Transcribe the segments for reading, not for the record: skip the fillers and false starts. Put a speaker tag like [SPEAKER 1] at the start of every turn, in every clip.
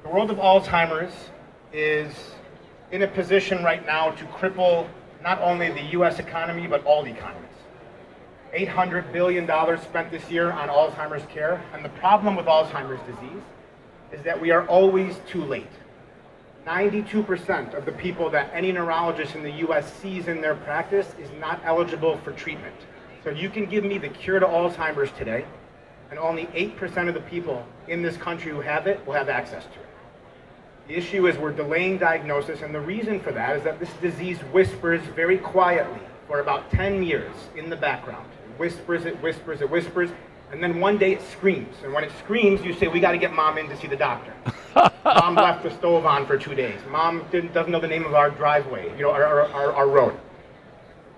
[SPEAKER 1] The world of Alzheimer's is in a position right now to cripple not only the U.S. economy, but all economies. $800 billion spent this year on Alzheimer's care, and the problem with Alzheimer's disease is that we are always too late. 92% of the people that any neurologist in the U.S. sees in their practice is not eligible for treatment. So you can give me the cure to Alzheimer's today, and only 8% of the people in this country who have it will have access to it. The issue is we're delaying diagnosis, and the reason for that is that this disease whispers very quietly for about 10 years in the background. It whispers, it whispers, it whispers, and then one day it screams. And when it screams, you say, we got to get mom in to see the doctor. Mom left the stove on for 2 days. Mom doesn't know the name of our driveway, our road.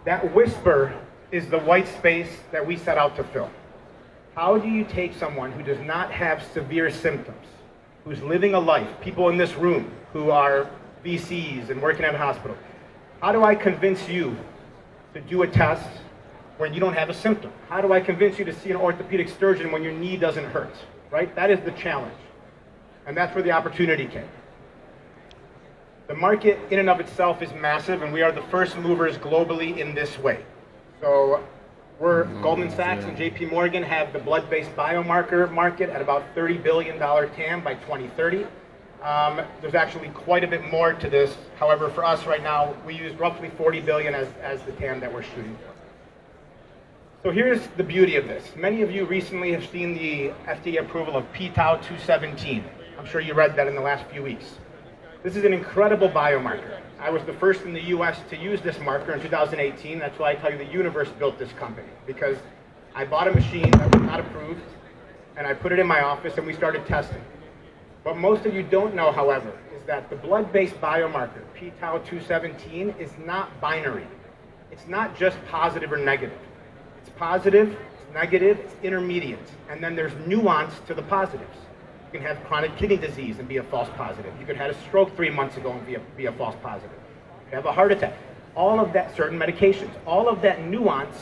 [SPEAKER 1] That whisper is the white space that we set out to fill. How do you take someone who does not have severe symptoms, who's living a life, people in this room who are VCs and working at a hospital, how do I convince you to do a test when you don't have a symptom? How do I convince you to see an orthopedic surgeon when your knee doesn't hurt, right? That is the challenge. And that's where the opportunity came. The market in and of itself is massive, and we are the first movers globally in this way. So Goldman Sachs and JP Morgan have the blood-based biomarker market at about $30 billion TAM by 2030. There's actually quite a bit more to this. However, for us right now, we use roughly 40 billion as the TAM that we're shooting for. So here's the beauty of this. Many of you recently have seen the FDA approval of p-tau 217. I'm sure you read that in the last few weeks. This is an incredible biomarker. I was the first in the US to use this marker in 2018. That's why I tell you the universe built this company, because I bought a machine that was not approved, and I put it in my office and we started testing. What most of you don't know, however, is that the blood-based biomarker, p-tau 217, is not binary. It's not just positive or negative. It's positive, it's negative, it's intermediate, and then there's nuance to the positives. You can have chronic kidney disease and be a false positive. You could have had a stroke 3 months ago and be a false positive. You could have a heart attack. All of that, certain medications, all of that nuance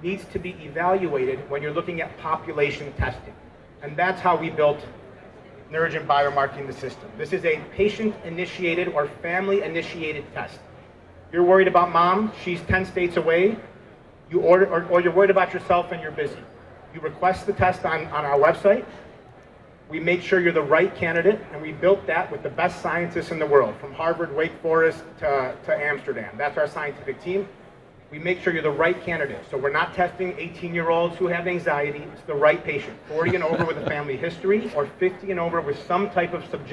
[SPEAKER 1] needs to be evaluated when you're looking at population testing. And that's how we built Neurogen Biomarking the system. This is a patient-initiated or family-initiated test. You're worried about mom, she's 10 states away, you order, or you're worried about yourself and you're busy. You request the test on our website. We make sure you're the right candidate, and we built that with the best scientists in the world, from Harvard, Wake Forest to Amsterdam. That's our scientific team. We make sure you're the right candidate. So we're not testing 18-year-olds who have anxiety. It's the right patient, 40 and over with a family history, or 50 and over with some type of subjective